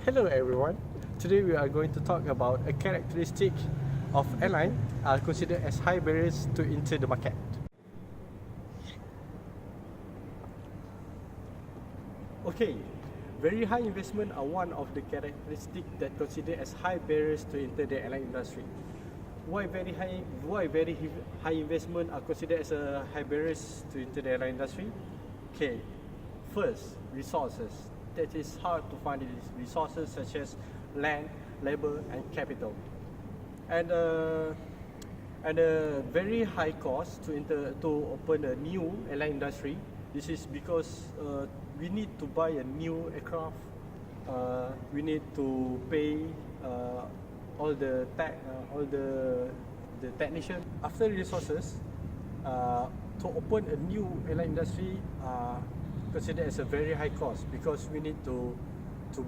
Hello everyone. Today we are going to talk about a characteristic of airline considered as high barriers to enter the market. Okay, very high investment are one of the characteristics that considered as high barriers to enter the airline industry. Why very high investment are considered as a high barriers to enter the airline industry? Okay, first, resources. That is hard to find these resources such as land, labor, and capital. And a very high cost to open a new airline industry. This is because we need to buy a new aircraft. We need to pay all the technician. After resources, to open a new airline industry considered as a very high cost because we need to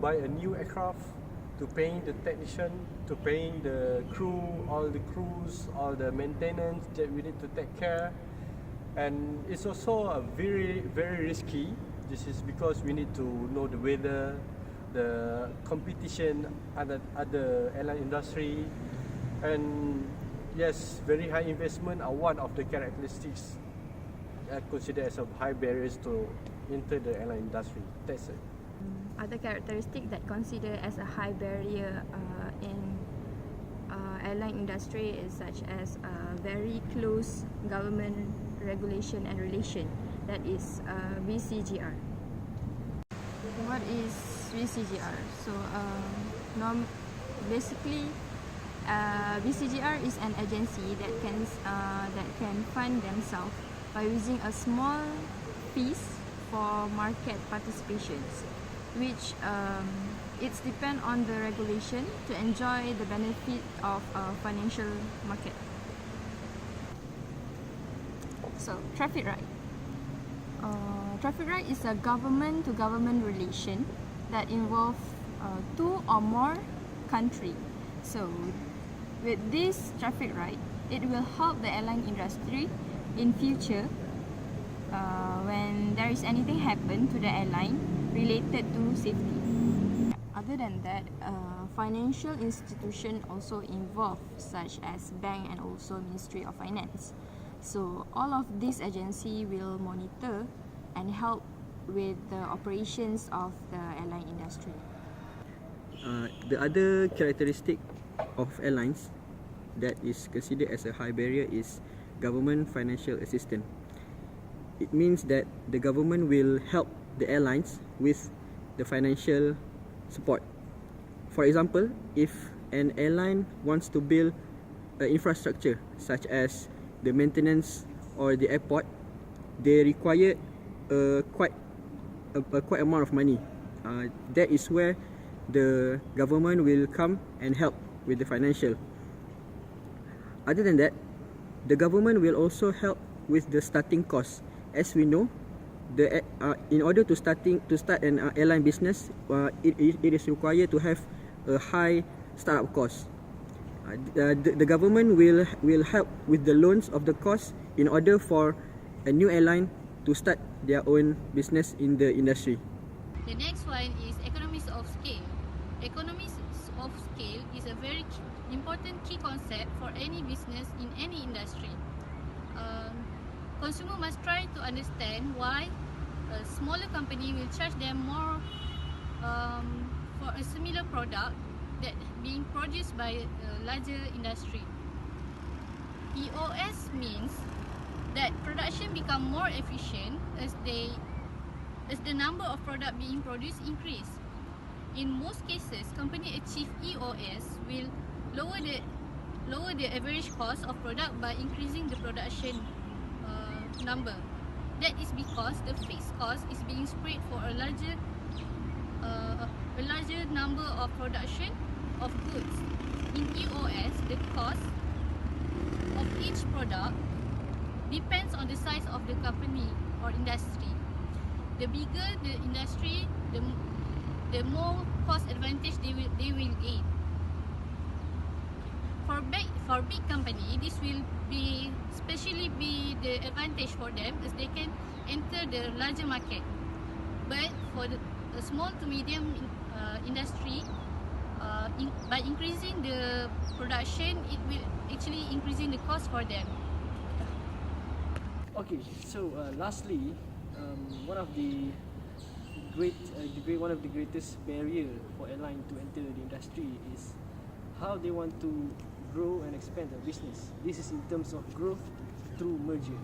buy a new aircraft, to paying the technician, to paying the crew, all the crews, all the maintenance that we need to take care. And it's also a very risky. This is because we need to know the weather, the competition other airline industry, and yes, very high investment are one of the characteristics considered as a high barriers to enter the airline industry. That's it. Other characteristics that considered as a high barrier in airline industry is such as very close government regulation and relation, that is VCGR. What is VCGR? So basically VCGR is an agency that can fund themselves by using a small fees for market participations, which it's depend on the regulation to enjoy the benefit of financial market. So traffic right. Traffic right is a government to government relation that involve two or more country. So with this traffic right, it will help the airline industry in future when there is anything happen to the airline related to safety. Other than that, financial institution also involved, such as bank and also Ministry of Finance. So all of these agency will monitor and help with the operations of the airline industry. The other characteristic of airlines that is considered as a high barrier is government financial assistance. It means that the government will help the airlines with the financial support. For example, if an airline wants to build an infrastructure such as the maintenance or the airport, they require quite amount of money. That is where the government will come and help with the financial. Other than that, the government will also help with the starting cost. As we know, in order to start an airline business, it is required to have a high startup cost. The government will help with the loans of the cost in order for a new airline to start their own business in the industry. The next one is economies of scale. Economies of scale is a very important key concept for any business in any industry. Consumer must try to understand why a smaller company will charge them more for a similar product that being produced by a larger industry. EOS means that production become more efficient as the number of product being produced increase. In most cases, company achieve EOS will lower the average cost of product by increasing the production number. That is because the fixed cost is being spread for a larger number of production of goods. In EOS, the cost of each product depends on the size of the company or industry. The bigger the industry, the more cost advantage they will gain. For big company, this will be especially be the advantage for them as they can enter the larger market. But a small to medium industry, by increasing the production, it will actually increasing the cost for them. Okay, so lastly, one of the greatest barrier for airline to enter the industry is how they want to grow and expand their business. This is in terms of growth through merger.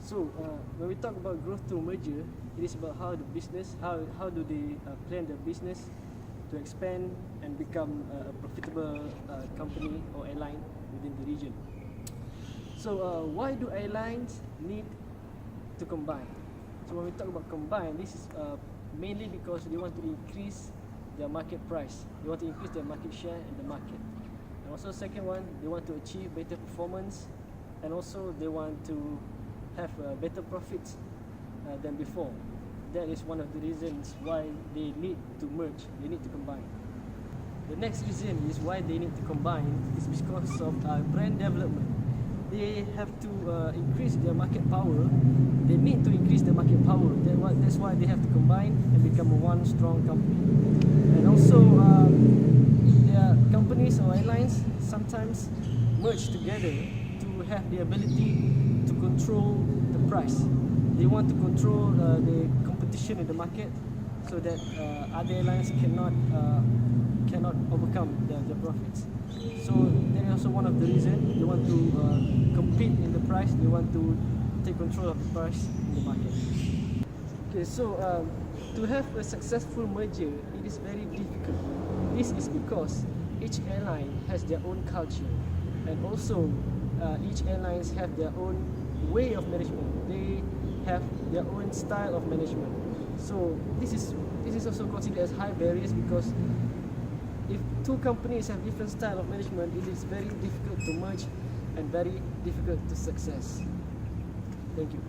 So when we talk about growth through merger, it is about how the business, how do they plan their business to expand and become a profitable company or airline within the region. So why do airlines need to combine? So when we talk about combine, this is mainly because they want to increase their market price. They want to increase their market share in the market. And also second one, they want to achieve better performance, and also they want to have better profits than before. That is one of the reasons why they need to merge, they need to combine. The next reason is why they need to combine is because of brand development. They have to increase their market power. They need to increase their market power. That's why they have to combine and become one strong company. And also, their companies or airlines sometimes merge together to have the ability to control the price. They want to control the competition in the market so that other airlines cannot overcome their profits. So that is also one of the reasons they want to compete in the price. They want to take control of the price in the market. Okay, so to have a successful merger, it is very difficult. This is because each airline has their own culture, and also each airlines have their own way of management. They have their own style of management. So this is also considered as high barriers, because if two companies have different style of management, it is very difficult to merge and very difficult to success. Thank you.